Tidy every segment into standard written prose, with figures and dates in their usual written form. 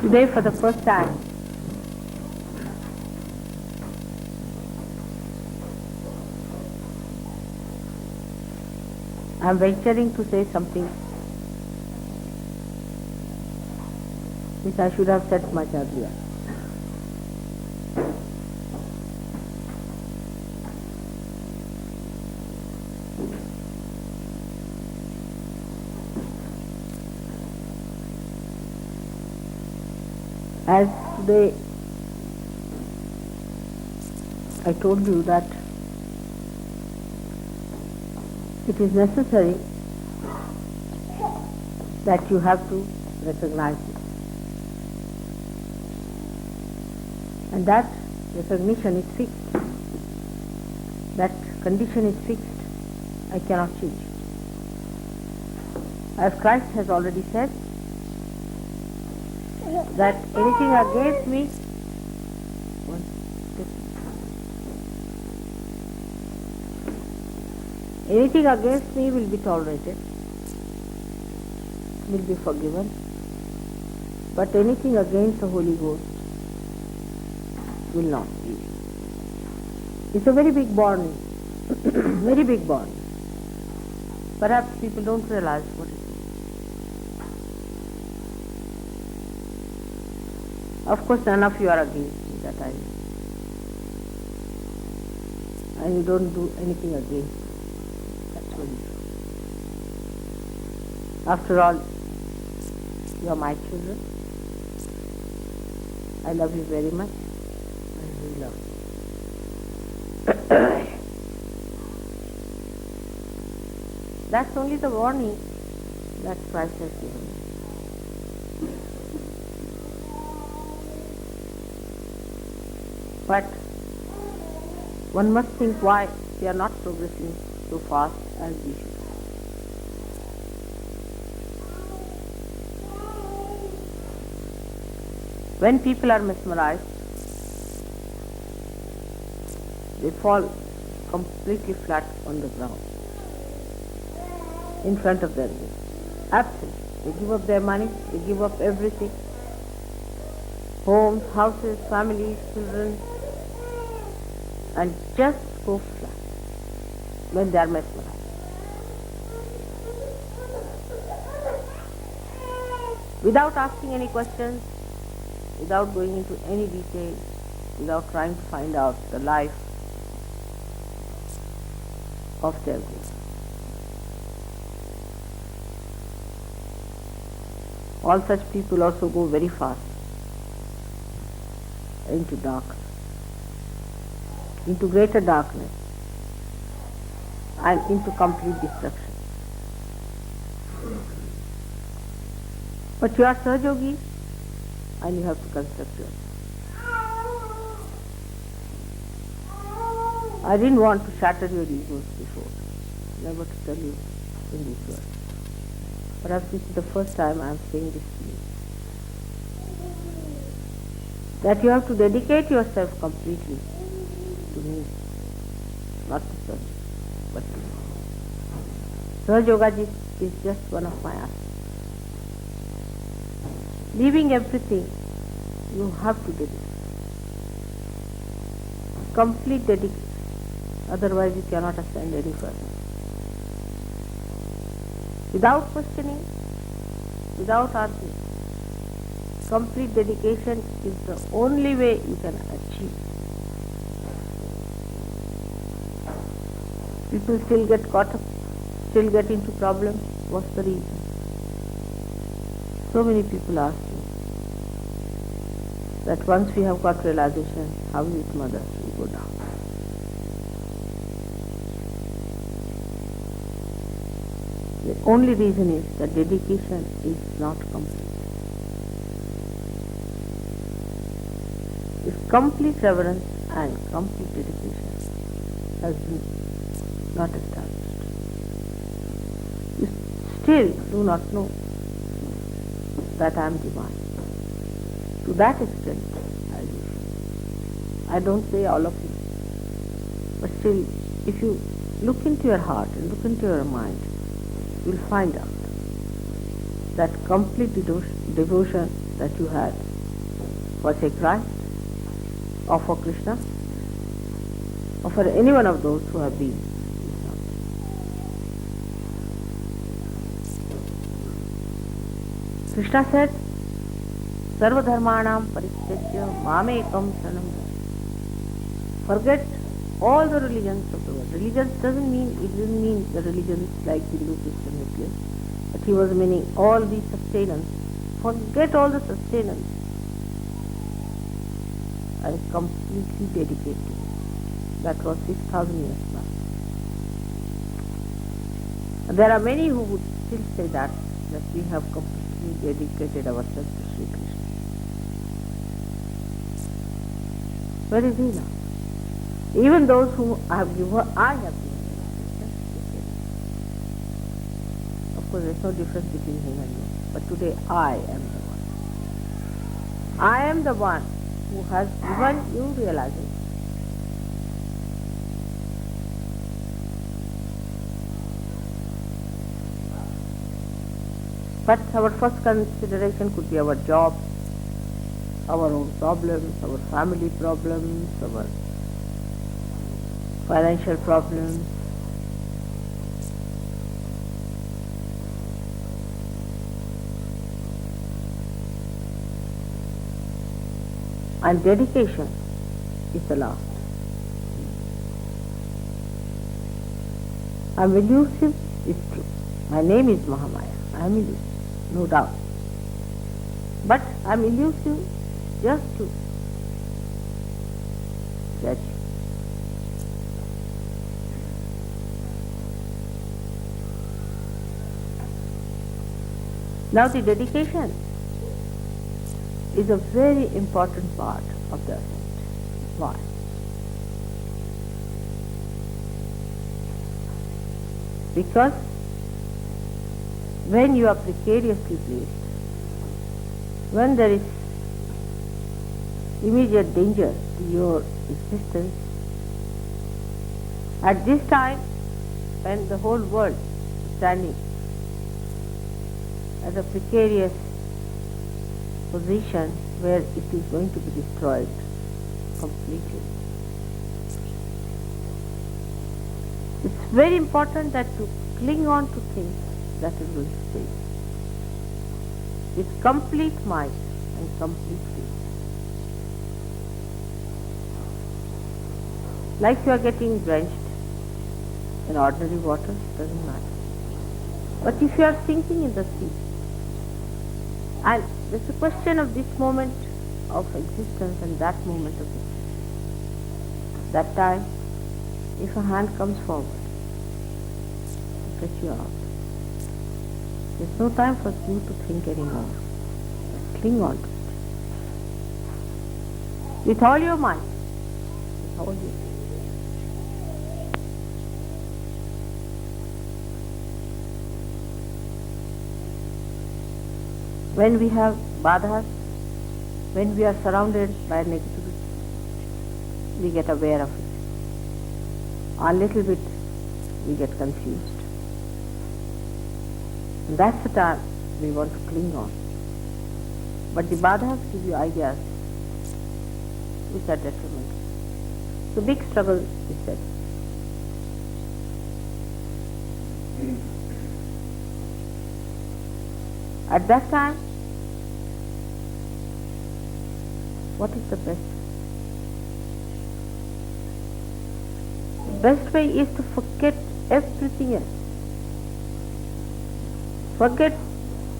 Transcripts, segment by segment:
Today, for the first time, I am venturing to say something which I should have said much earlier. As today I told you that it is necessary that you have to recognize it. And that recognition is fixed. That condition is fixed. I cannot change it. As Christ has already said, that anything against me, anything against me will be tolerated, will be forgiven, but anything against the Holy Ghost will not be. It's a very big warning, very big warning. Perhaps people don't realize what it is. Of course, none of you are against me, that I know. And you don't do anything against me. That's what you do. After all, you are my children. I love you very much. And you love me. That's only the warning that Christ has given me. But one must think why we are not progressing so fast as we should. When people are mesmerized, they fall completely flat on the ground in front of their gaze. Absolutely. They give up their money, they give up everything. Homes, houses, families, children, and just go flat when they are mesmerized. Without asking any questions, without going into any detail, without trying to find out the life of their guru. All such people also go very fast into darkness, into greater darkness, and into complete destruction. But you are Sahaja and you have to construct yourself. I didn't want to shatter your egos before, never to tell you in these words. Perhaps this is the first time I am saying this to you. That you have to dedicate yourself completely to me, not to Sahaja, but to me. Sahaja is just one of my aspects. Leaving everything, you have to dedicate. Complete dedication. Otherwise you cannot ascend any further. Without questioning, without arguing. Complete dedication is the only way you can achieve. People still get caught up, still get into problems. What's the reason? So many people ask me that once we have got realization, how is it, mother, we go down. The only reason is that dedication is not complete. If complete reverence and complete dedication has been not established, you still do not know that I am divine. To that extent, I don't say all of you, but still, if you look into your heart and look into your mind, you will find out that complete devotion that you had for say Christ, or for Krishna, or for any one of those who have been. Krishna said, Sarva dharmanam parityajya mamekam saranam. Forget all the religions of the world. Religions doesn't mean the religions like Hindu, Christian, Muslim, but he was meaning all these sustenance. Forget all the sustenance. I completely dedicated. That was 6,000 years back. There are many who would still say that we have completely dedicated ourselves to Sri Krishna. Where is he now? Even those whom I have given. Of course, there is no difference between him and me. But today I am the one. I am the one who has given you realization. But our first consideration could be our job, our own problems, our family problems, our financial problems. And dedication is the last. I am elusive, is true. My name is Mahamaya. I am elusive, no doubt. But I am elusive just to judge. Now the dedication is a very important part of the ascent. Why? Because when you are precariously placed, when there is immediate danger to your existence, at this time when the whole world is standing at a precarious position where it is going to be destroyed completely. It's very important that you cling on to things that are going to save with complete might and complete faith. Like you are getting drenched in ordinary water, doesn't matter. But if you are sinking in the sea, and it's a question of this moment of existence and that moment of existence. That time, if a hand comes forward to fetch you out, there's no time for you to think anymore. Just cling on to it. With all your might, with all your faith. When we have badhas, when we are surrounded by negativity, we get aware of it. A little bit, we get confused. And that's the time we want to cling on. But the badhas give you ideas which are detrimental. So big struggle is set. At that time, what is the best? The best way is to forget everything else. Forget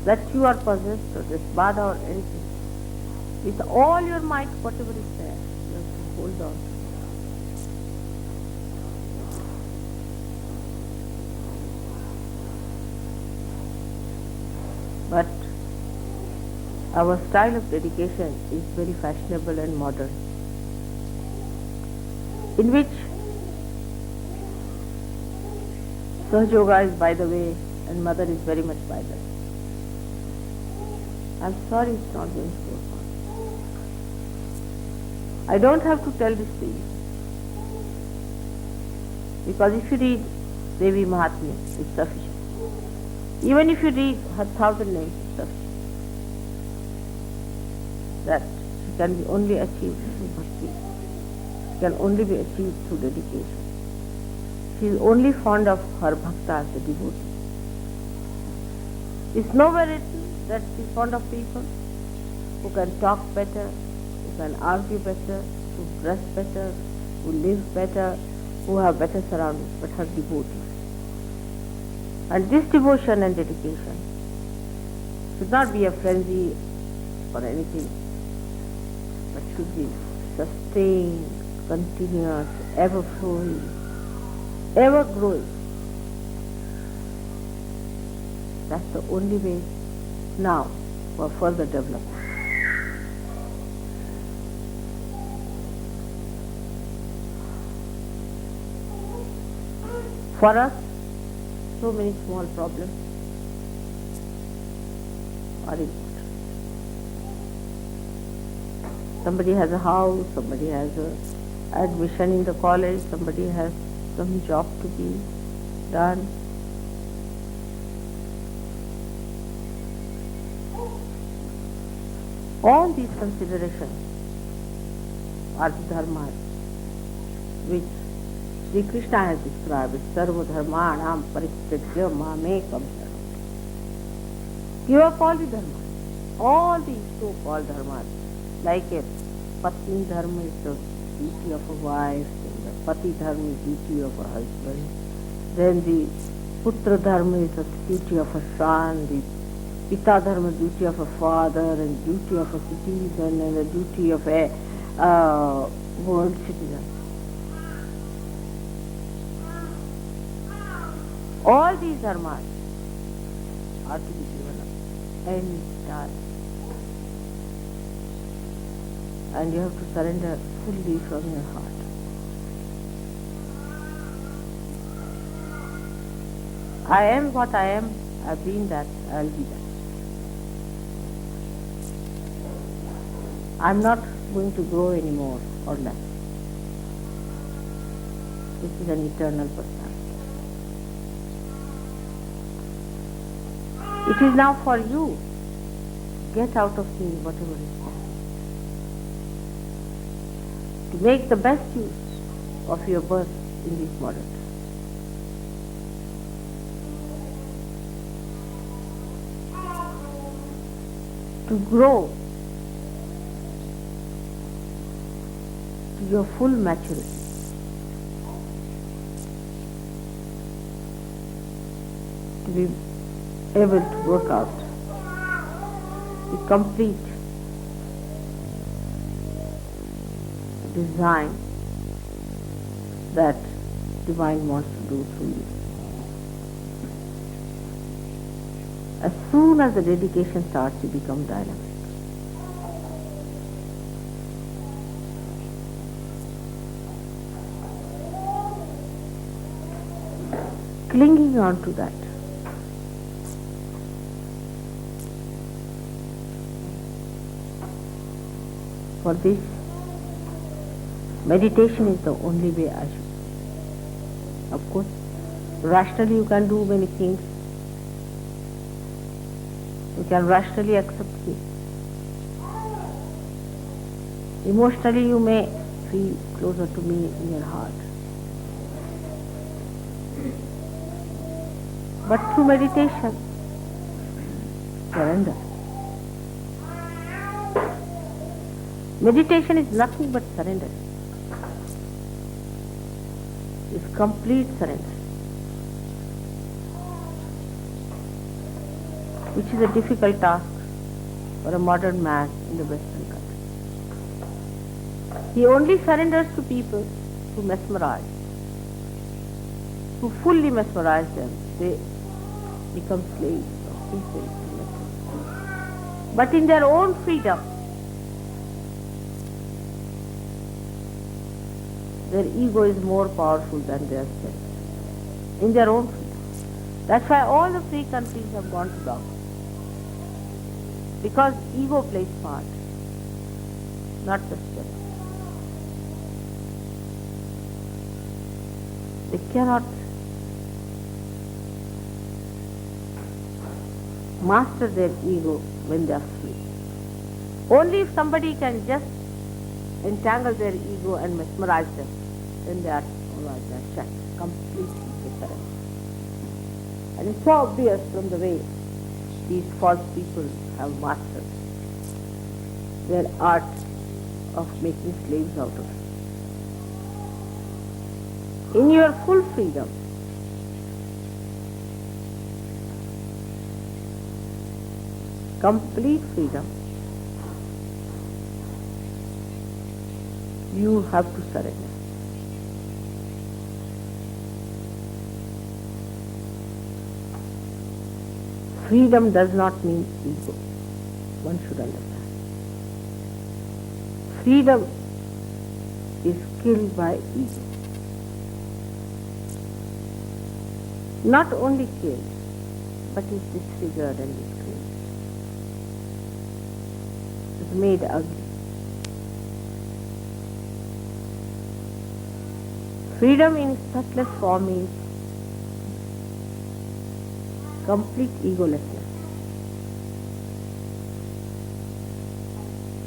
that you are possessed or this badha or anything. With all your might, whatever is there, you have to hold on. But our style of dedication is very fashionable and modern, in which Sahaja Yoga is by the way and Mother is very much by the way. I'm sorry it's not going to go on. I don't have to tell this to you, because if you read Devi Mahatmya, it's sufficient. Even if you read her 1,000 names, it's sufficient. That can be only achieved through bhakti. It can only be achieved through dedication. She is only fond of her bhaktas, the devotee. It's nowhere written that she is fond of people who can talk better, who can argue better, who dress better, who live better, who have better surroundings, but her devotees. And this devotion and dedication should not be a frenzy or anything, but should be sustained, continuous, ever flowing, ever growing. That's the only way now for further development. For us, so many small problems are important. Somebody has a house, somebody has a admission in the college, somebody has some job to be done. All these considerations are the dharmas which Sri Krishna has described as Sarva Dharmanam Parityajya Mamekam Sharanam. Give up all the dharmas, all these so-called dharmas, like a Patni Dharma is the duty of a wife, then the Pati Dharma is the duty of a husband, then the Putra Dharma is the duty of a son, the Pita Dharma is the duty of a father, and duty of a citizen, and the duty of a world citizen. All these dharmas are to be given up entirely. And you have to surrender fully from your heart. I am what I am, I've been that, I'll be that. I'm not going to grow any more or less. This is an eternal personality. It is now for you. Get out of me whatever is possible. To make the best use of your birth in this modern time. To grow to your full maturity. To be able to work out the complete design that Divine wants to do through you. As soon as the dedication starts, you become dynamic. Clinging on to that. For this, meditation is the only way I should. Of course, rationally you can do many things. You can rationally accept me. Emotionally you may feel closer to me in your heart. But through meditation, surrender. Meditation is nothing but surrender. It's complete surrender. Which is a difficult task for a modern man in the Western country. He only surrenders to people who mesmerize, who fully mesmerize them. They become slaves of people. But in their own freedom, their ego is more powerful than their self. In their own freedom. That's why all the free countries have gone to dogma. Because ego plays part, not the self. They cannot master their ego when they are free. Only if somebody can just entangle their ego and mesmerize them, then they are alright, they are shut completely to surrender. And it's so obvious from the way these false people have mastered their art of making slaves out of it. In your full freedom, complete freedom, you have to surrender. Freedom does not mean ego. One should understand. Freedom is killed by ego. Not only killed, but is disfigured and disgraced. It's made ugly. Freedom in its subtlest form is complete egolessness.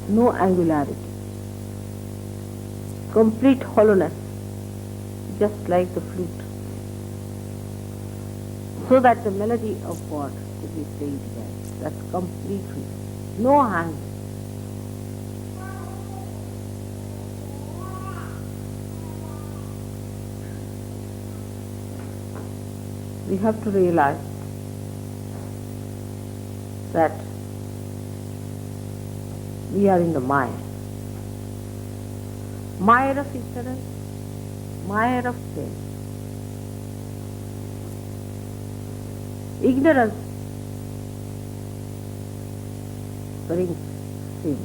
No angularity. Complete hollowness, just like the flute. So that the melody of God could be played well. That's complete freedom. No hanging. We have to realize that we are in the mire. Mire of ignorance, mire of sin. Ignorance brings sin.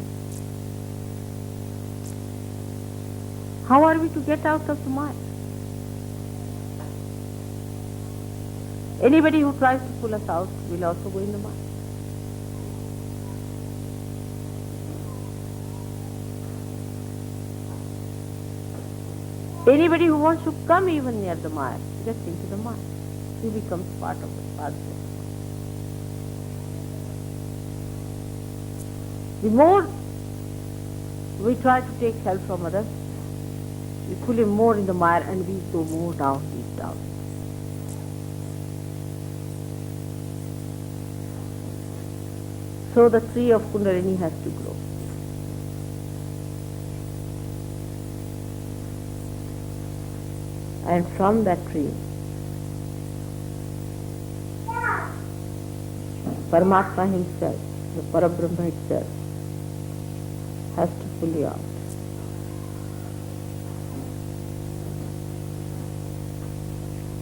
How are we to get out of the mire? Anybody who tries to pull us out will also go in the mire. Anybody who wants to come even near the mire, gets into the mire. He becomes part of the process. The more we try to take help from others, we pull him more in the mire and we go more down, deep down. So the tree of Kundalini has to grow. And from that tree, Paramatma himself, the Parabrahma itself, has to pull you out.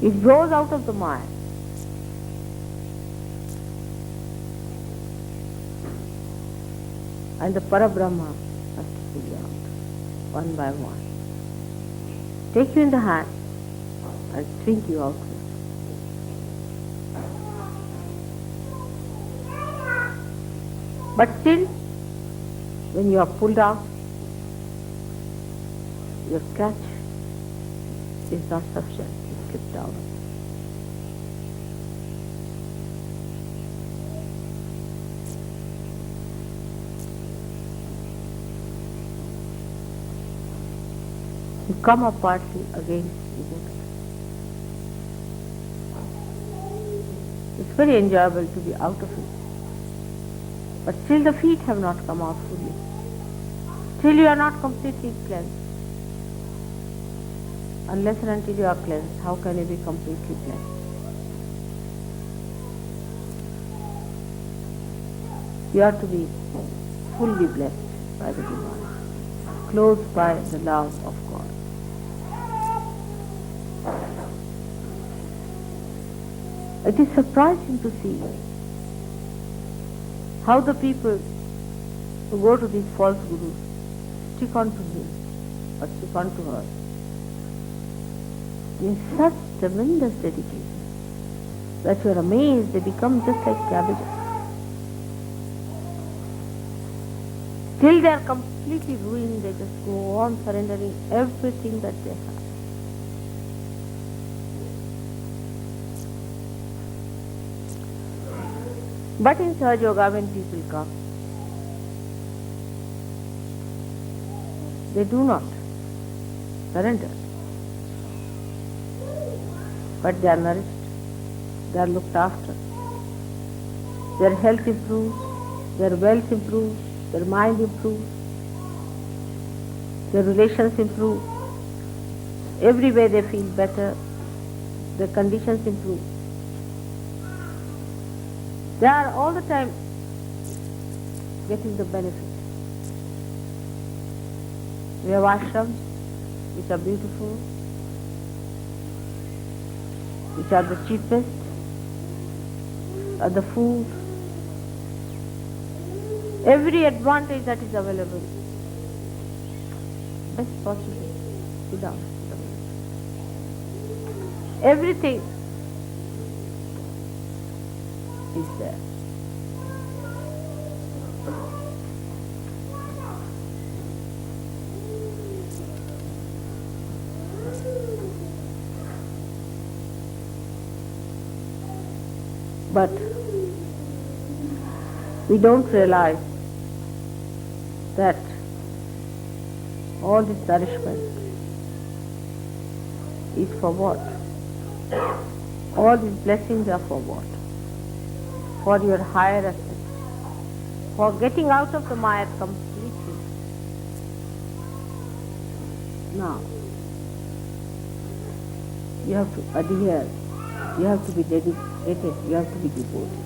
It grows out of the mire. And the Parabrahma has to pull you out, one by one. Take you in the hand and swing you outward. But still, when you are pulled out, your catch is not sufficient. You slip down. You come up partly, again you go down. It's very enjoyable to be out of it. But still the feet have not come out fully. Still you are not completely cleansed. Unless and until you are cleansed, how can you be completely cleansed? You are to be fully blessed by the Divine, clothed by the love of God. It is surprising to see how the people who go to these false gurus stick on to him or stick on to her in such tremendous dedication that you are amazed they become just like cabbages. Till they are completely ruined, they just go on surrendering everything that they have. But in Sahaja Yoga, when people come, they do not surrender. But they are nourished, they are looked after. Their health improves, their wealth improves, their mind improves, their relations improve. Every way they feel better, their conditions improve. They are all the time getting the benefit. We have ashrams which are beautiful, which are the cheapest, are the food, every advantage that is available. Best possible. Sit down. Everything is there. But we don't realize that all this nourishment is for what? All these blessings are for what? For your higher essence, for getting out of the Maya completely. Now, you have to adhere, you have to be dedicated, you have to be devoted.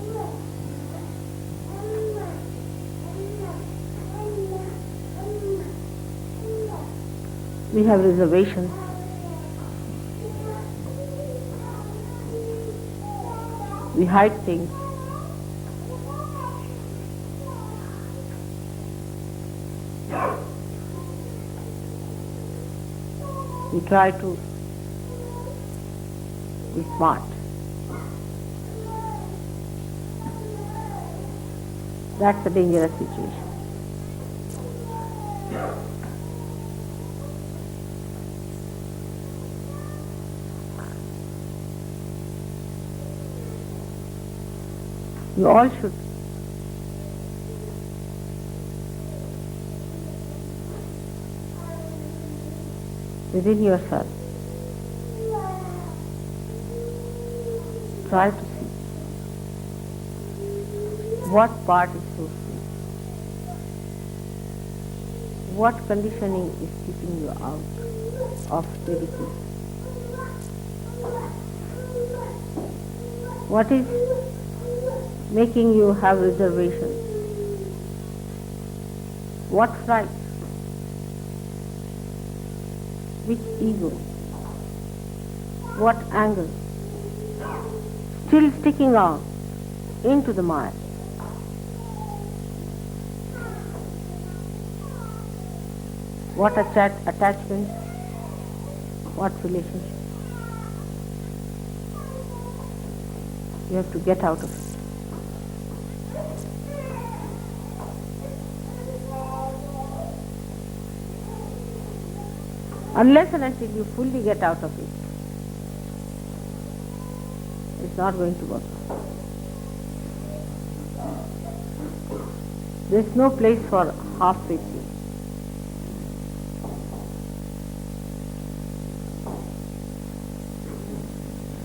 We have reservations. We hide things. We try to be smart. That's a dangerous situation. You all should within yourself try to see what part is so sweet, what conditioning is keeping you out of dedication, what is making you have reservations, what fright, which ego, what anger, still sticking out into the Maya. What attachment, what relationship. You have to get out of it. Unless and until you fully get out of it, it's not going to work. There's no place for half-way things.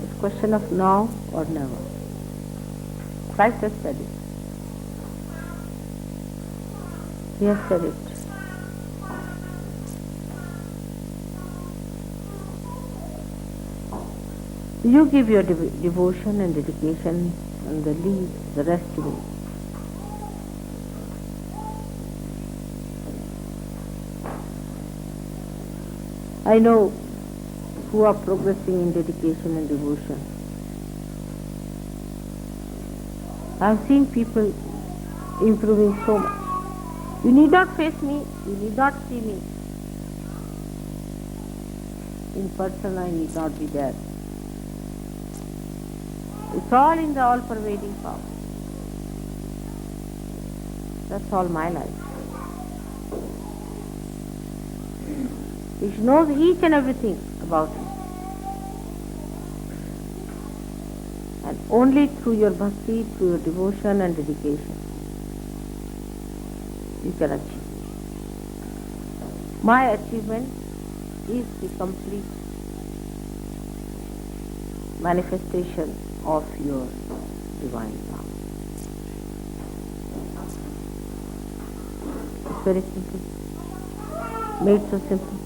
It's a question of now or never. Christ has said it. He has said it. You give your devotion and dedication and leave the rest to me. I know who are progressing in dedication and devotion. I have seen people improving so much. You need not face me, you need not see me. In person I need not be there. It's all in the all-pervading power. That's all my life. Which knows each and everything about you. And only through your bhakti, through your devotion and dedication, you can achieve. My achievement is the complete manifestation of your divine power. It's very simple. Made so simple.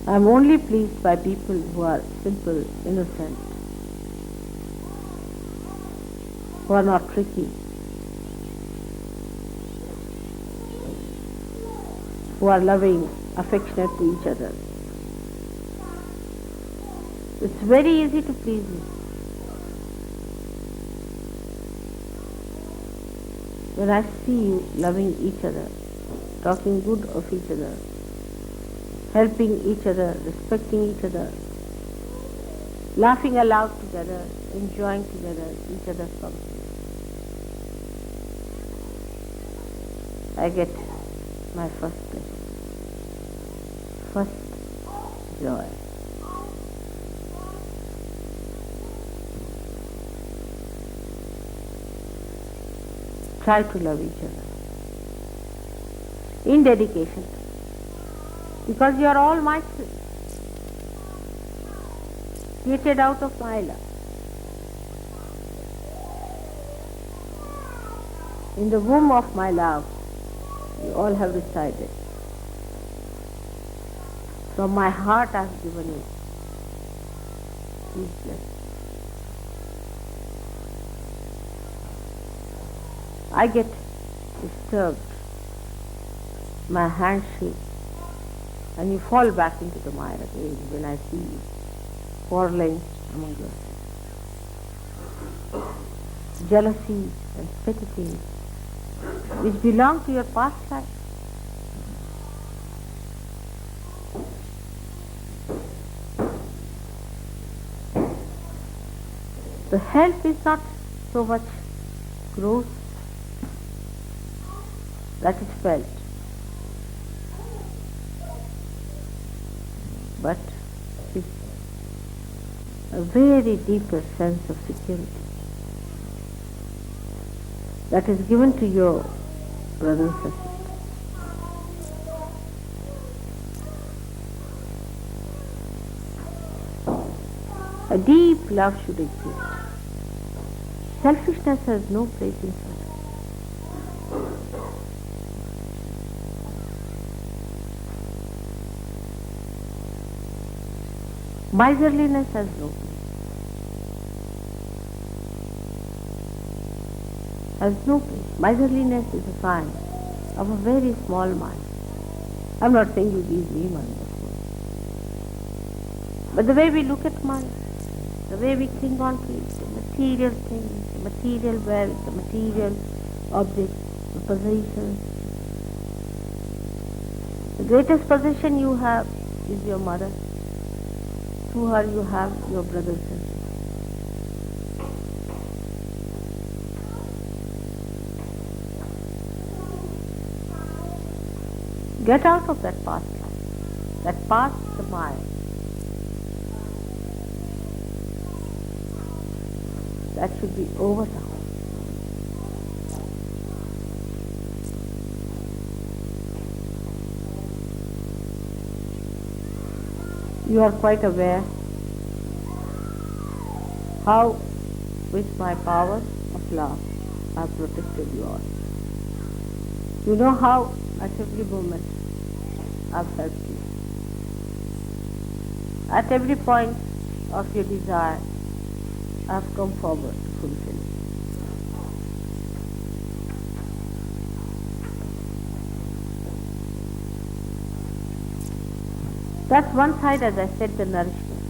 I am only pleased by people who are simple, innocent, who are not tricky, who are loving, affectionate to each other. It's very easy to please you. When I see you loving each other, talking good of each other, helping each other, respecting each other, laughing aloud together, enjoying together each other's company, I get my first pleasure, first joy. Try to love each other in dedication, because you are all my children, created out of my love. In the womb of my love, you all have resided. From my heart I have given you. Please bless. I get disturbed, my hands shake, and you fall back into the mire again when I see you quarreling among yourselves. Jealousy and petty things which belong to your past life. The help is not so much gross that is felt, but it's a very deeper sense of security that is given to your brothers and sisters. A deep love should exist. Selfishness has no place in such. Miserliness has no place. Has no place. Miserliness is a sign of a very small mind. I'm not saying you give me money, of course. But the way we look at money, the way we cling on to it, the material things, the material wealth, the material objects, the possessions. The greatest possession you have is your mother. Through her you have your brothers and sisters. Get out of that past life, that past the mind. That should be over now. You are quite aware how with my power of love I have protected you all. You know how at every moment I have helped you. At every point of your desire I have come forward to fulfill. That's one side, as I said, the nourishment.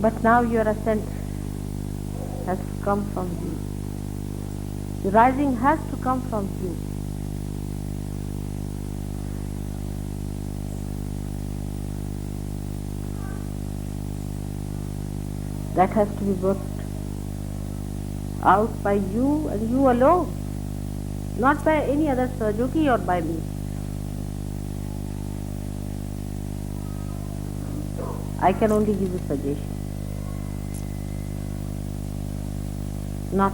But now your ascent has to come from you. The rising has to come from you. That has to be worked out by you and you alone, not by any other Sahaja or by me. I can only give you suggestions, not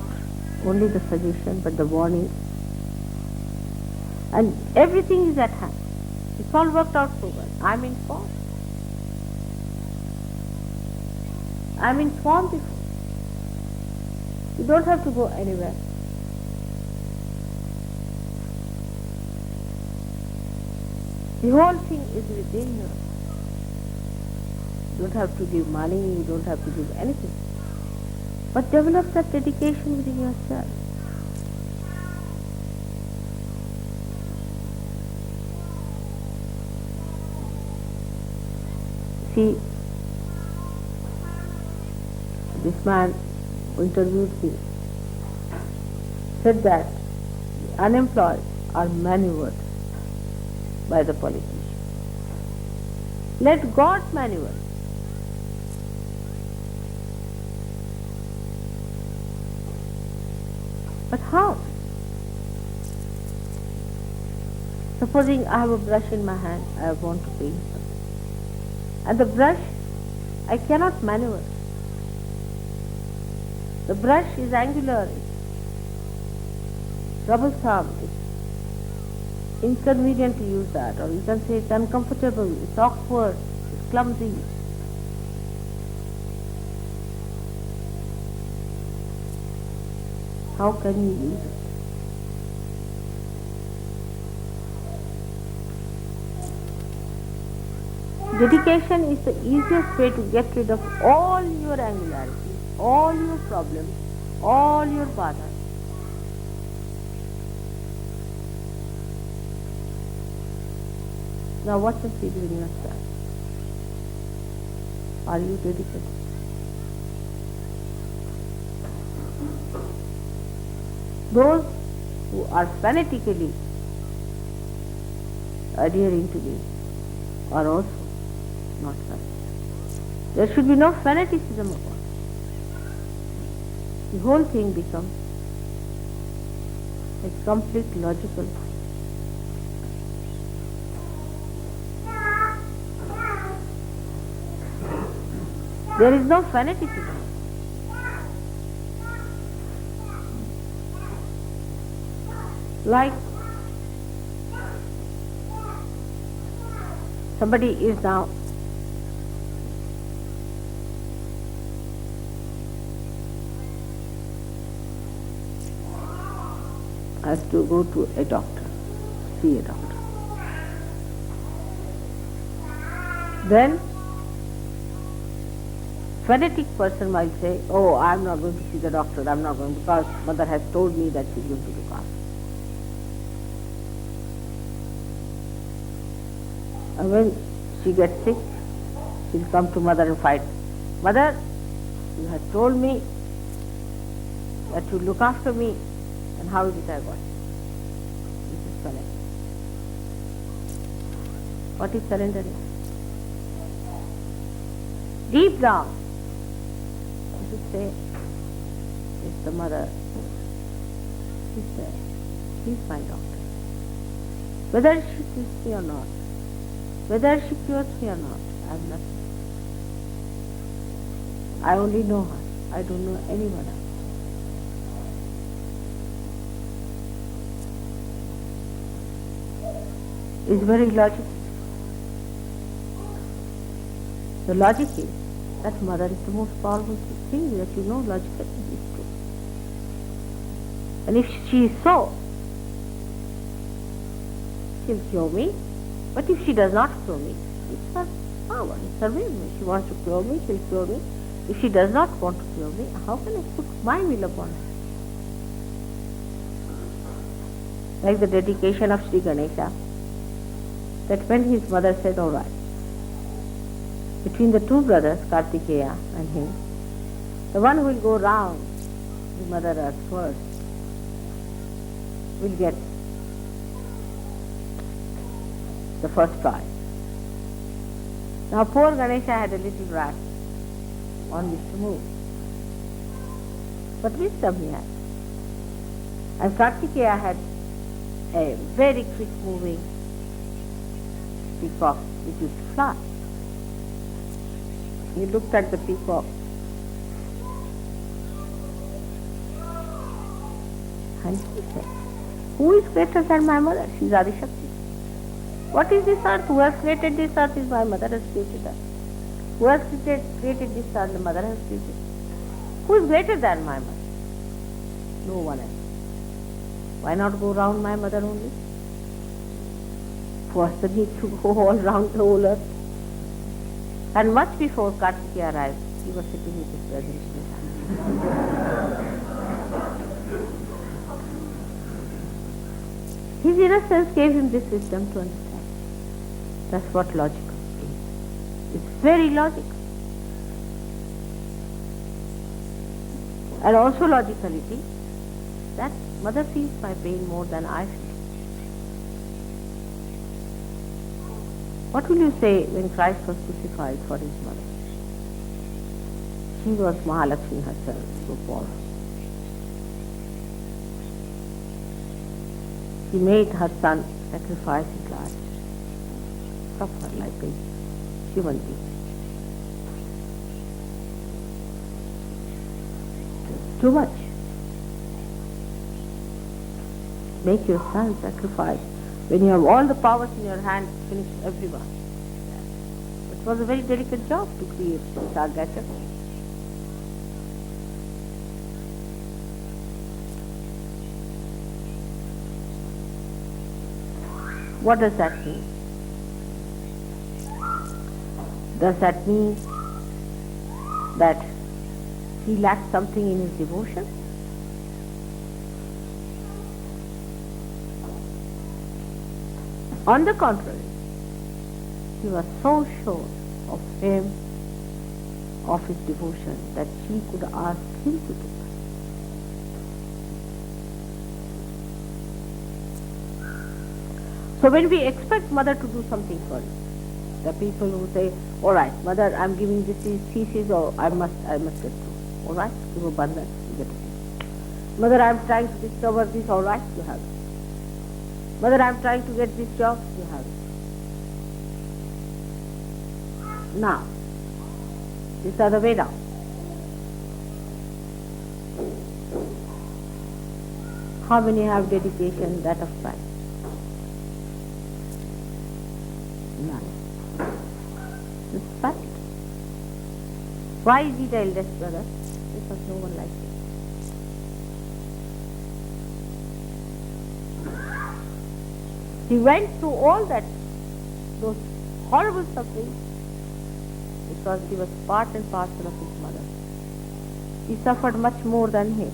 only the suggestion, but the warning. And everything is at hand. It's all worked out so well. I'm informed. I'm informed before. You don't have to go anywhere. The whole thing is within you. You don't have to give money, you don't have to give anything. But develop that dedication within yourself. See, this man who interviewed me said that the unemployed are maneuvered by the politicians. Let God maneuver. But how? Supposing I have a brush in my hand, I want to paint something. And the brush, I cannot maneuver. The brush is angular, it's troublesome, it's inconvenient to use that, or you can say it's uncomfortable, it's awkward, it's clumsy. How can you use it? Dedication is the easiest way to get rid of all your angularities, all your problems, all your badhas. Now what must you do in yourself? Are you dedicated? Those who are fanatically adhering to me are also not such. There should be no fanaticism about it. The whole thing becomes a complete logical point. There is no fanaticism. Like somebody is now has to go to a doctor, see a doctor. Then fanatic person might say, oh, I'm not going to see the doctor, I'm not going because mother has told me that she's going to look after. And when she gets sick, she'll come to mother and fight. Mother, you had told me that you look after me, and how is it I got you? This is surrender. What is surrendering? Deep down, you should say, it's the mother, she's there, she's my doctor. Whether she kills me or not, whether she cures me or not, I have nothing. I only know her. I don't know anyone else. It's very logical. The logic is that mother is the most powerful thing that you know logically is true. And if she is so, she'll cure me. But if she does not cure me, it's her power, it's her will. If she wants to cure me, she'll cure me. If she does not want to cure me, how can I put my will upon her? Like the dedication of Sri Ganesha, that when his mother said, all right, between the two brothers, Kartikeya and him, the one who will go round the Mother Earth first will get the first prize. Now poor Ganesha had a little rat on which to move. But wisdom he had. And Kartikeya had a very quick moving peacock which used to fly. He looked at the peacock And he said, who is greater than my mother? She is Adishakti. What is this earth? Who has created this earth is my mother has created her. Who has created this earth? The mother has created. Who is greater than my mother? No one else. Why not go round my mother only? What's the need to go all round the whole earth? And much before Kartikeya arrived, he was sitting with his present His innocence gave him this wisdom to understand. That's what logical is. It's very logical. And also logicality, that mother feels my pain more than I feel. What will you say when Christ was crucified for his mother? She was Mahalakshmi herself, so poor. She made her son sacrifice his life, suffer like a human being. It's too much. Make your son sacrifice when you have all the powers in your hand to finish everyone. It was a very delicate job to create Sahaja. What does that mean? Does that mean that he lacked something in his devotion? On the contrary, he was so sure of him, of his devotion, that she could ask him to do that. So when we expect mother to do something for us, the people who say, all right, mother, I'm giving this thesis, or I must get through. All right, give a bandhan, you get it. Mother, I'm trying to discover this, all right, you have it. Mother, I'm trying to get this job, you have it. Now, these are the way down. How many have dedication that of Christ? None. This is fact. Why is he the eldest brother? Because no one likes him. He went through all that, those horrible sufferings, because he was part and parcel of his mother. He suffered much more than him.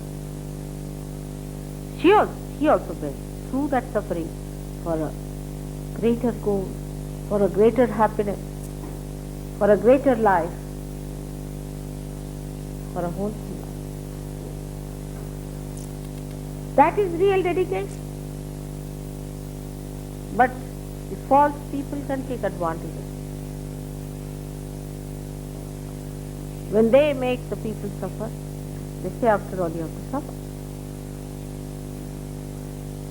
He also went through that suffering for a greater goal, for a greater happiness, for a greater life, for a wholesome life. That is real dedication. But the false people can take advantage of it. When they make the people suffer, they say, after all, you have to suffer.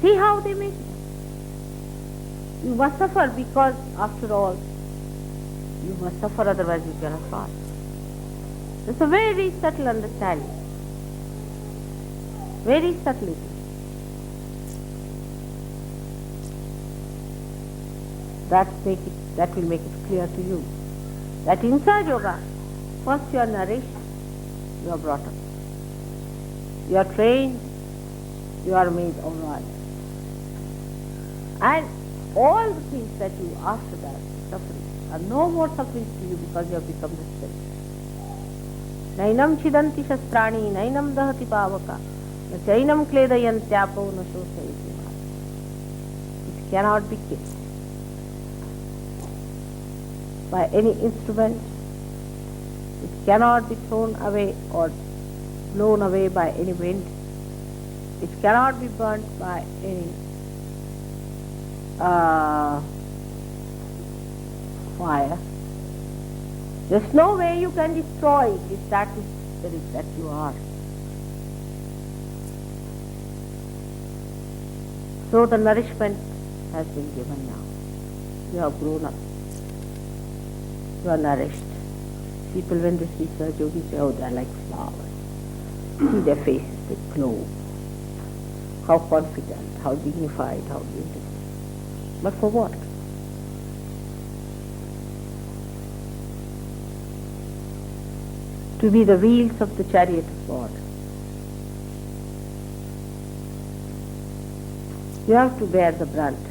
See how they make it. You must suffer because, after all, you must suffer, otherwise you cannot pass. It's a very subtle understanding. Very subtlety. That will make it clear to you that inside yoga, first you are nourished, you are brought up. You are trained, you are made alright. And all the things that you after that suffering are no more suffering to you because you have become the spirit. Nainam chidanti shastrani, nainam dahati pavaka, na chainam kledayantyapo na shoshayati. It cannot be killed by any instrument. It cannot be thrown away or blown away by any wind. It cannot be burnt by any fire. There's no way you can destroy it if that is spirit that you are. So the nourishment has been given now. You have grown up. You are nourished. People, when they see Sir Yogi, say, oh, they are like flowers. See their faces, they glow. how confident, how dignified, how beautiful. But for what? To be the wheels of the chariot of God. You have to bear the brunt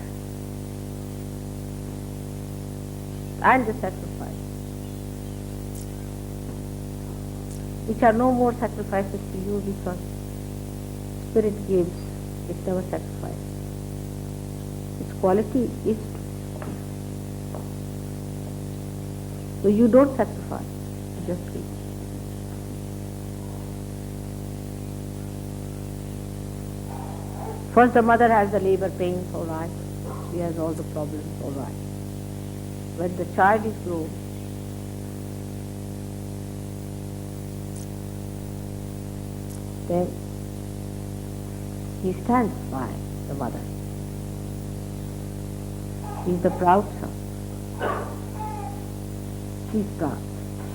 and the sacrifice, which are no more sacrifices to you because Spirit gives, it never sacrifices. Its quality is to. So you don't sacrifice, you just give. First the mother has the labor pains, all right. She has all the problems, all right. When the child is grown, then he stands by the mother. He is the proud son. She is proud.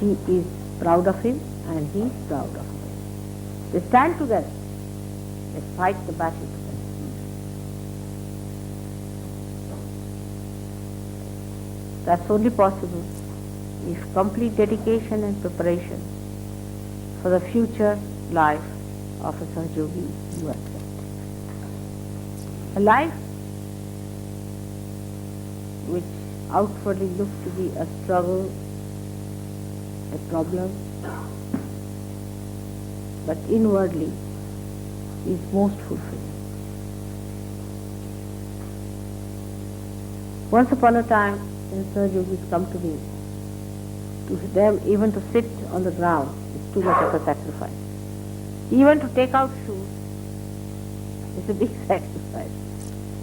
She is proud of him and he is proud of her. They stand together. They fight the battle together. That's only possible if complete dedication and preparation for the future life of a Sahajogi you accept. A life which outwardly looks to be a struggle, a problem, but inwardly is most fulfilling. Once upon a time, when Sahajogis come to me, to them even to sit on the ground is too much of a sacrifice. Even to take out shoes is a big sacrifice.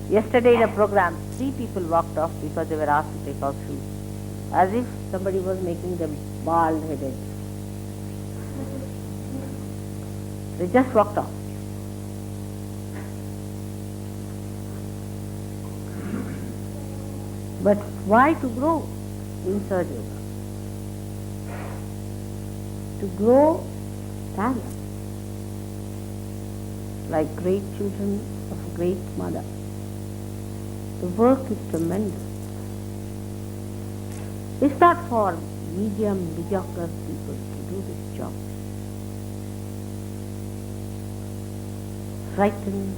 Yesterday in a program, 3 people walked off because they were asked to take out shoes, as if somebody was making them bald-headed. They just walked off. But why to grow in Sahaja Yoga? To grow talent, like great children of a great mother. The work is tremendous. It's not for mediocre people to do this job. Frightened,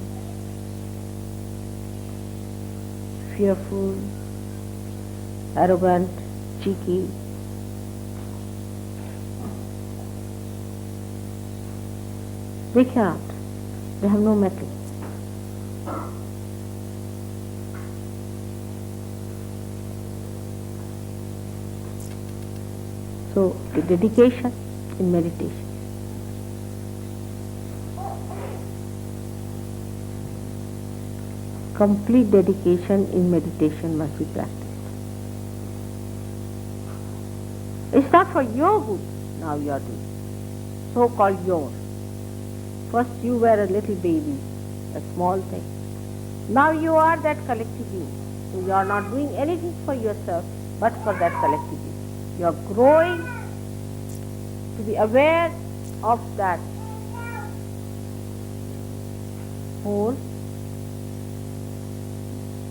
fearful, arrogant, cheeky. They cannot. They have no mettle. So, the dedication in meditation. Complete dedication in meditation must be practiced. It's not for your good now you are doing, so-called yours. First you were a little baby, a small thing. Now you are that collective you. So you are not doing anything for yourself, but for that collective you. You are growing to be aware of that whole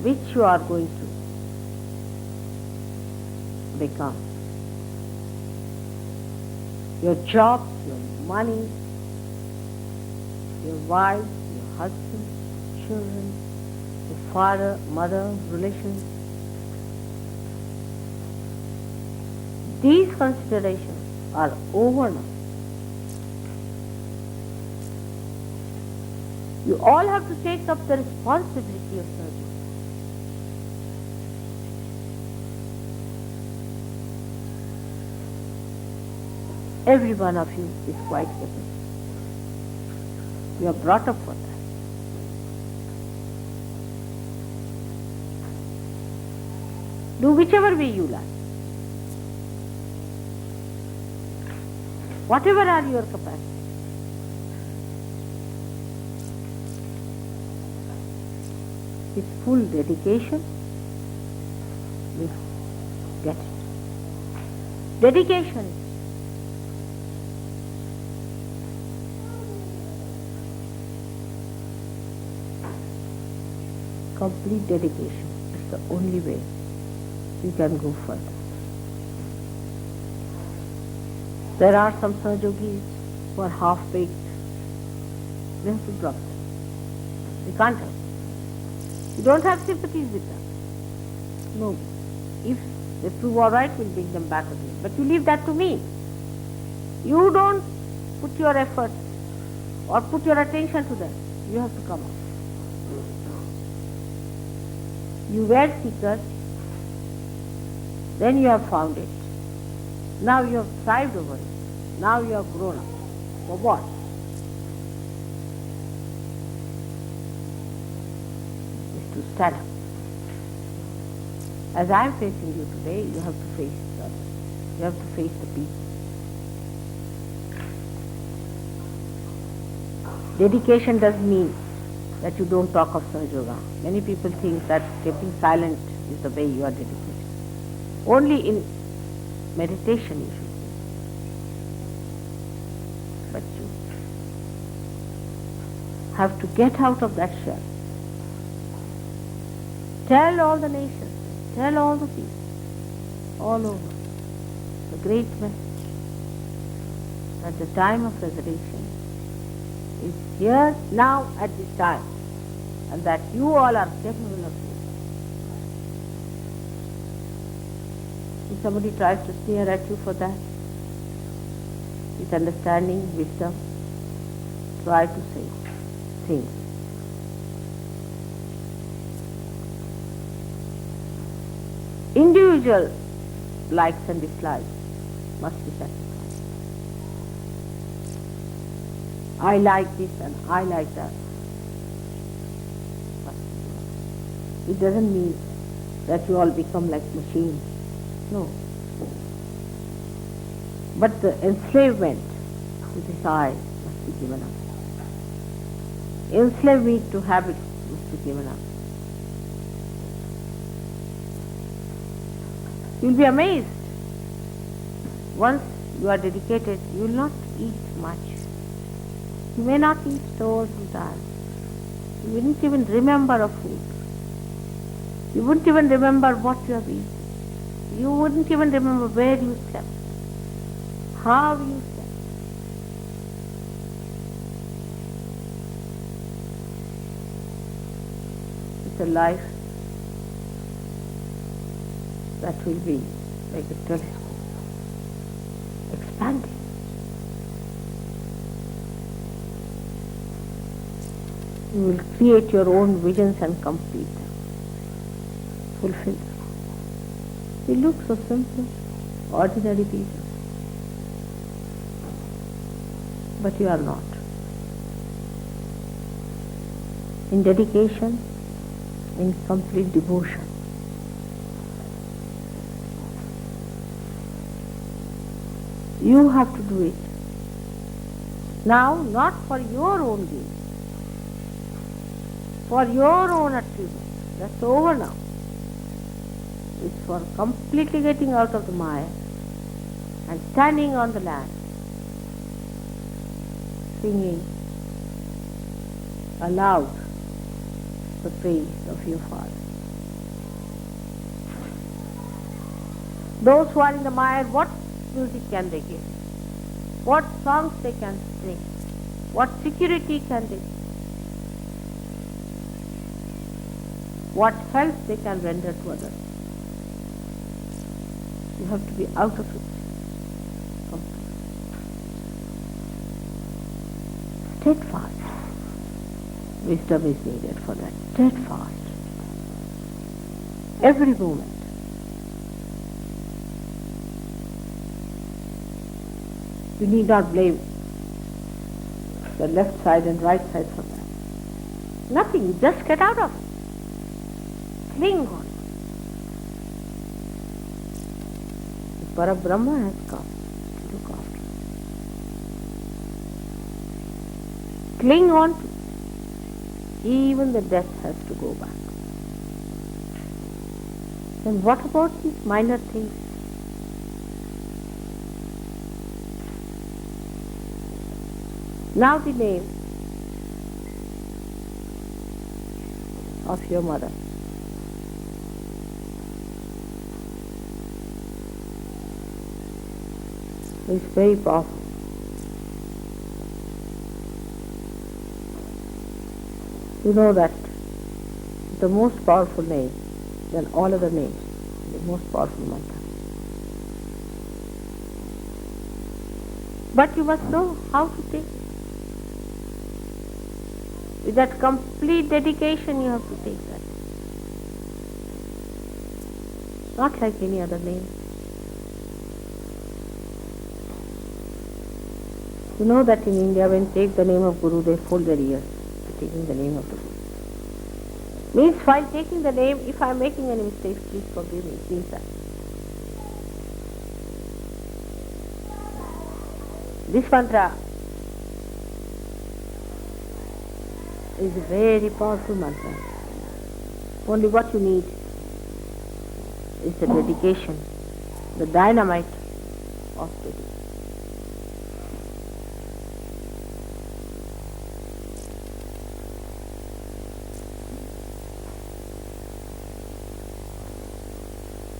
which you are going to become. Your job, your money, your wife, your husband, children, your father, mother, relations. These considerations are over now. You all have to take up the responsibility of service. Every one of you is quite capable. You are brought up for that. Do whichever way you like. Whatever are your capacities. With full dedication, we get it. Dedication. complete dedication. It's the only way you can go further. There are some Sahajogis who are half-baked. We have to drop them. We can't help. You don't have sympathies with them. No. If they prove all right, we'll bring them back again. But you leave that to me. You don't put your effort or put your attention to them. You have to come up. You were seekers, then you have found it. Now you have thrived over it. Now you have grown up. For what? Is to stand up. As I am facing you today, you have to face others. You have to face the people. Dedication does mean that you don't talk of Sahaja Yoga. Many people think that keeping silent is the way you are dedicated. Only in meditation you should be. But you have to get out of that shell. Tell all the nations, tell all the people, all over, the great message that the time of resurrection is here, now, at this time, and that you all are capable of it. If somebody tries to sneer at you for that, with understanding, wisdom, try to say things. Individual likes and dislikes must be sacrificed. I like this and I like that. It doesn't mean that you all become like machines. No. But the enslavement to this I must be given up. Enslavement to habit must be given up. You'll be amazed. Once you are dedicated, you will not eat much. You may not eat stored desires. You wouldn't even remember of food. You wouldn't even remember what you have eaten. You wouldn't even remember where you slept, how you slept. It's a life that will be like a telescope, expanding. You will create your own visions and complete them, fulfill them. We look so simple, ordinary people. But you are not. In dedication, in complete devotion. You have to do it. Now, not for your own gain, for your own achievement. That's over now. It's for completely getting out of the mire and standing on the land, singing aloud the praise of your Father. Those who are in the mire, what music can they give? What songs they can sing? What security can they give? What help they can render to others? You have to be out of it completely. Steadfast. Wisdom is needed for that. Steadfast. Every moment. You need not blame the left side and right side for that. Nothing. You just get out of it. Cling on. Parabrahma has come to look after you. Cling on to it. Even the death has to go back. Then what about these minor things? Now the name of your mother. It's very powerful. You know that the most powerful name than all other names, the most powerful mantra. But you must know how to take it. With that complete dedication you have to take that. Not like any other name. You know that in India when they take the name of Guru they fold their ears to taking the name of the Guru. Means while taking the name, if I am making any mistakes, please forgive me. It means that. This mantra is a very powerful mantra. Only what you need is the dedication, the dynamite of dedication.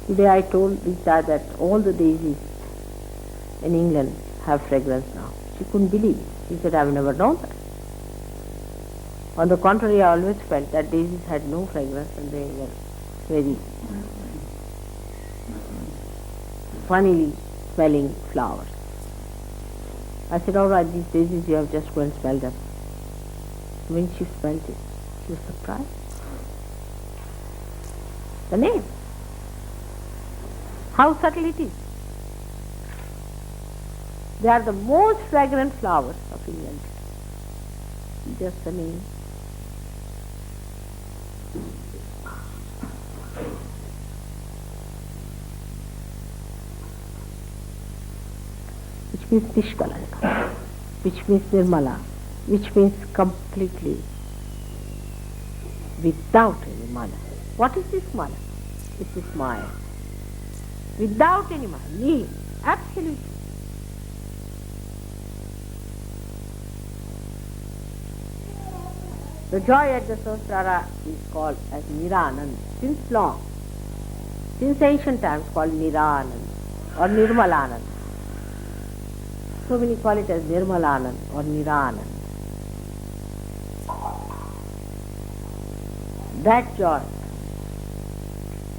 Today I told Lisa that all the daisies in England have fragrance now. She couldn't believe it. She said, I've never known that. On the contrary, I always felt that daisies had no fragrance and they were very funnily smelling flowers. I said, all right, these daisies you have just go and smell them. When she smelled it, she was surprised. The name. How subtle it is. They are the most fragrant flowers of England. Just the name. Which means Nishkalanka, which means Nirmala, which means completely without any mala. What is this mala? It's a smile. Without any mala, nil, absolutely. The joy at the Sahasrara is called as Niranand since long, since ancient times called Niranand or Nirmalanand. So many call it as Nirmalanand or Niranand. That joy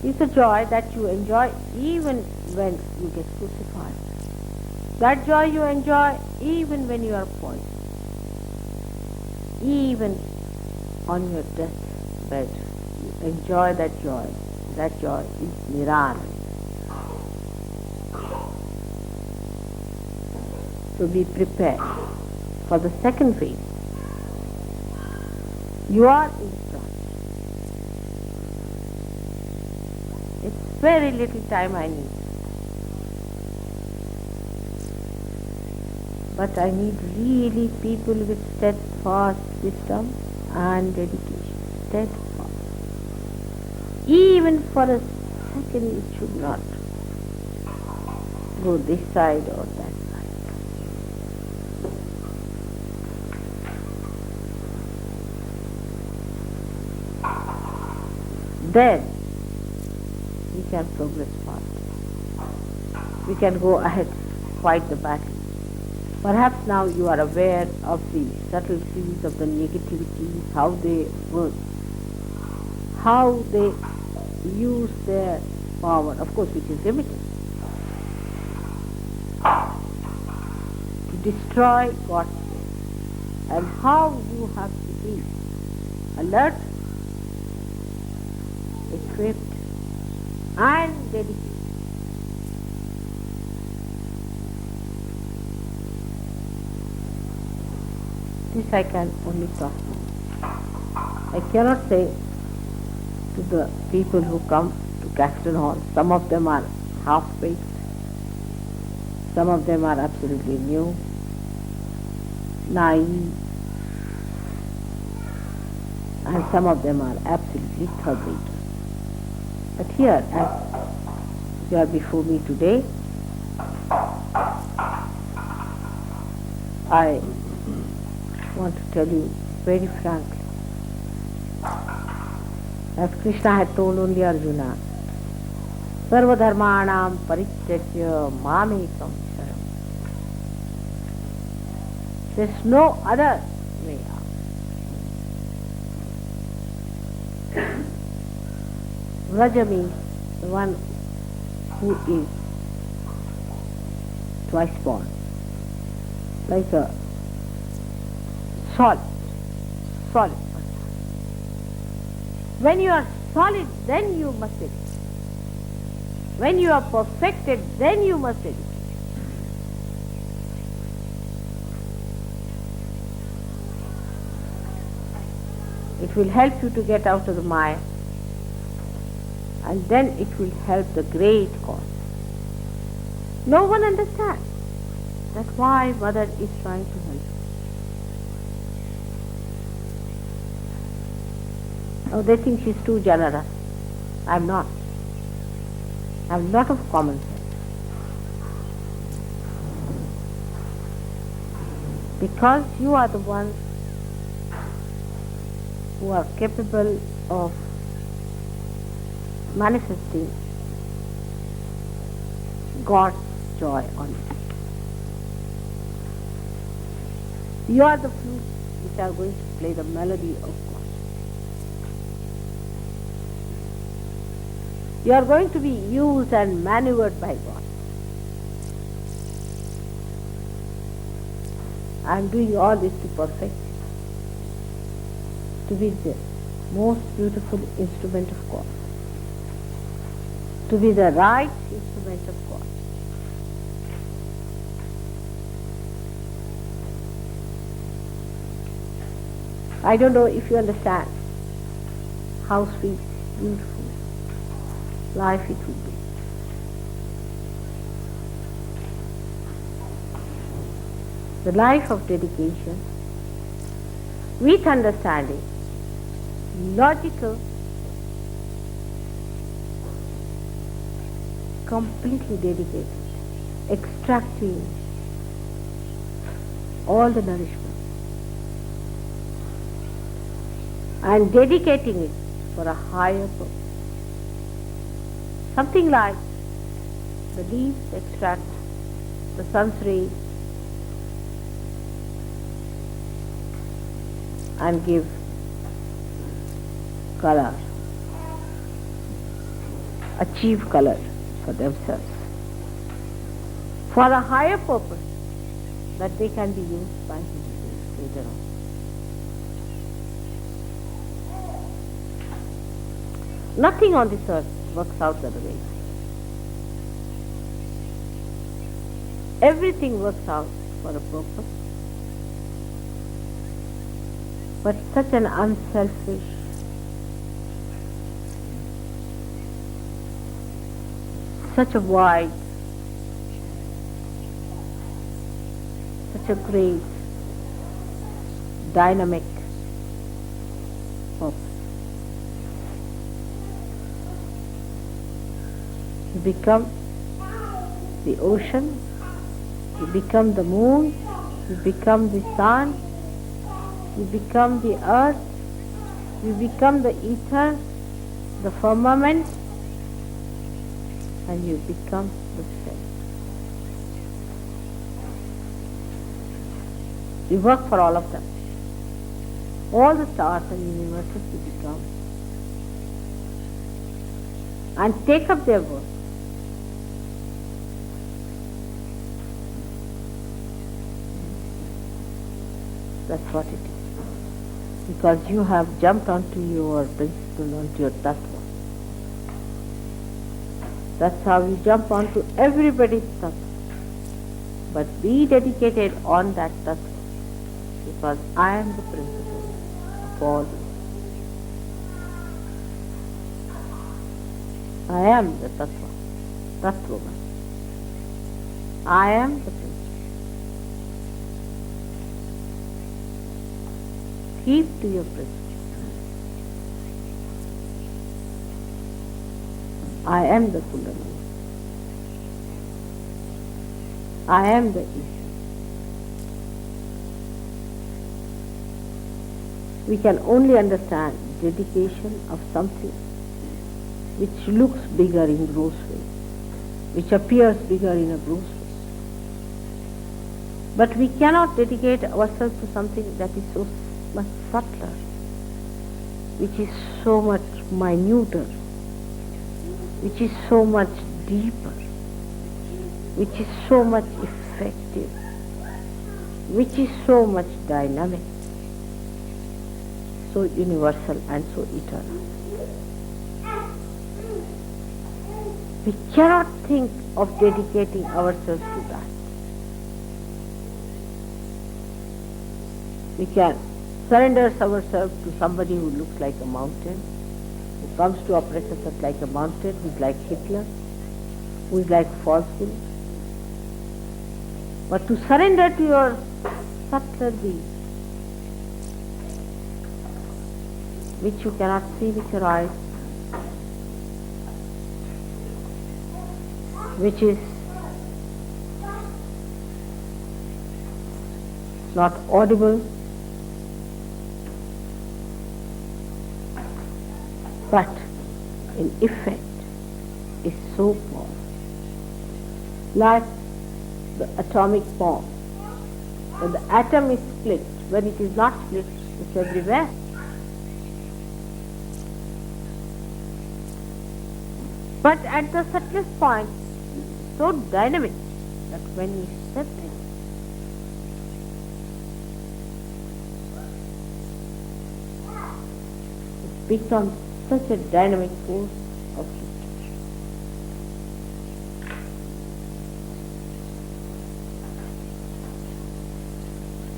is a joy that you enjoy even when you get crucified. That joy you enjoy even when you are poisoned. Even on your deathbed, you enjoy that joy. That joy is Nirana. So be prepared for the second phase. You are in the front. It's very little time I need. But I need really people with steadfast wisdom and dedication. Steadfast. Even for a second it should not go this side or that side. Then we can progress fast. We can go ahead, fight the battle. Perhaps now you are aware of the subtleties of the negativities, how they work, how they use their power, of course which is limited, to destroy God's will, and how you have to be alert, equipped and dedicated. This I can only talk. I cannot say to the people who come to Caxton Hall, some of them are half-baked, some of them are absolutely new, naive, and some of them are absolutely third-rate. But here, as you are before me today, I want to tell you very frankly As Krishna had told only Arjuna, Sarva dharmanam parityajya mamekam sharam. There's no other way out. Vraja means the one who is twice born, like a solid. When you are solid, then you must educate. When you are perfected, then you must educate. It will help you to get out of the mire, and then it will help the great cause. No one understands. That's why Mother is trying to help. Oh, they think she's too generous. I'm not. I have a lot of common sense. Because you are the ones who are capable of manifesting God's joy on you. You are the flutes which are going to play the melody of God. You are going to be used and maneuvered by God. I am doing all this to perfect, to be the most beautiful instrument of God, to be the right instrument of God. I don't know if you understand how sweet, beautiful life it will be. The life of dedication with understanding, logical, completely dedicated, extracting all the nourishment and dedicating it for a higher purpose. Something like the leaves extract the sun's rays and give color, achieve color for themselves, for a higher purpose that they can be used by human beings later on. Nothing on this earth works out the other way. Everything works out for a purpose, but such an unselfish, such a wide, such a great, dynamic purpose. You become the ocean, you become the moon, you become the sun, you become the earth, you become the ether, the firmament, and you become the self. You work for all of them. All the stars and universes you become. And take up their work. That's what it is. Because you have jumped onto your principle, onto your tattva. That's how you jump onto everybody's tattva. But be dedicated on that tattva, because I am the principle of all. I am the tattva, tattva. I am the principle. Keep to your principle. I am the Kundalini. I am the issue. We can only understand dedication of something which looks bigger in gross way, which appears bigger in a gross way. But we cannot dedicate ourselves to something that is so much subtler, which is so much minuter, which is so much deeper, which is so much effective, which is so much dynamic, so universal and so eternal. We cannot think of dedicating ourselves to that. We can surrender ourselves to somebody who looks like a mountain, who comes to oppress us like a mountain, who is like Hitler, who is like falsehood. But to surrender to your subtler being, which you cannot see with your eyes, which is not audible, but in effect is so powerful. Like the atomic bomb. When the atom is split, when it is not split, it's everywhere. But at the subtlest point, it's so dynamic that when you set it, it becomes such a dynamic force of destruction.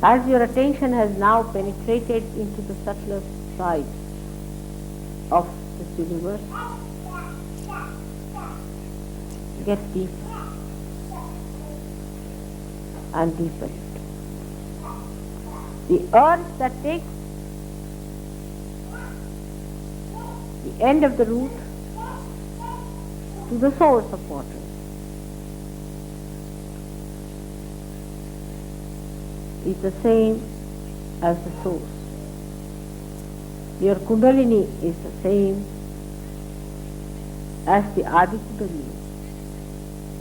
As your attention has now penetrated into the subtler side of this universe, get deeper and deeper. The earth that takes the end of the root to the source of water is the same as the source. Your Kundalini is the same as the Adi Kundalini,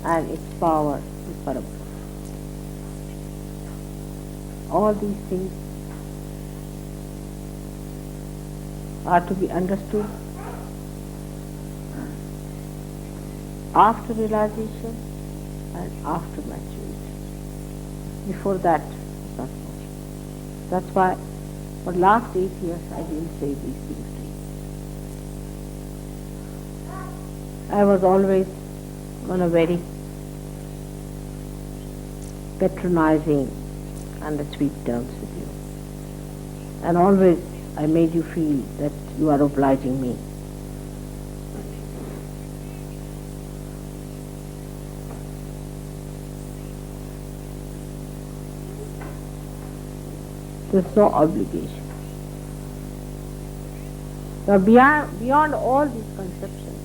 and its power is Parabrahma. All these things are to be understood after realization and after maturity. Before that, it's not possible. That's why for the last 8 years I didn't say these things to you. I was always on a very patronizing and a sweet terms with you. And always I made you feel that you are obliging me. There's no obligation. Now beyond all these conceptions,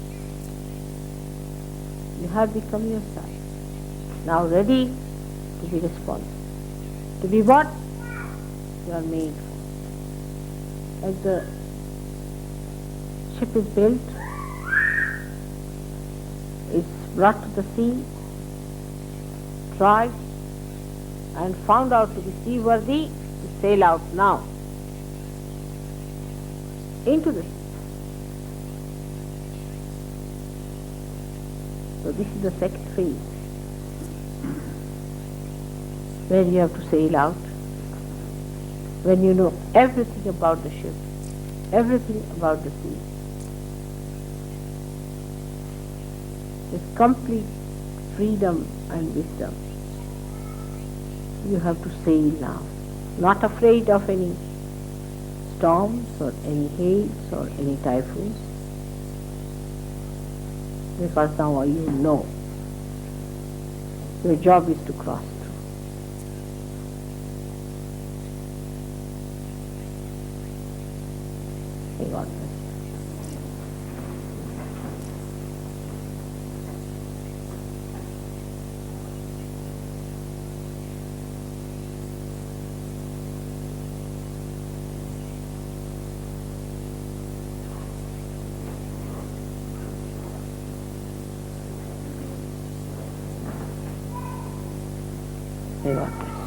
you have become yourself, now ready to be responsible, to be what you are made for. As the ship is built, it's brought to the sea, tried and found out to be seaworthy, to sail out now into the sea. So this is the second phase, where you have to sail out, when you know everything about the ship, everything about the sea, with complete freedom and wisdom. You have to sail now, not afraid of any storms or any hails or any typhoons, because now you know your job is to cross through. May God bless you. May God bless.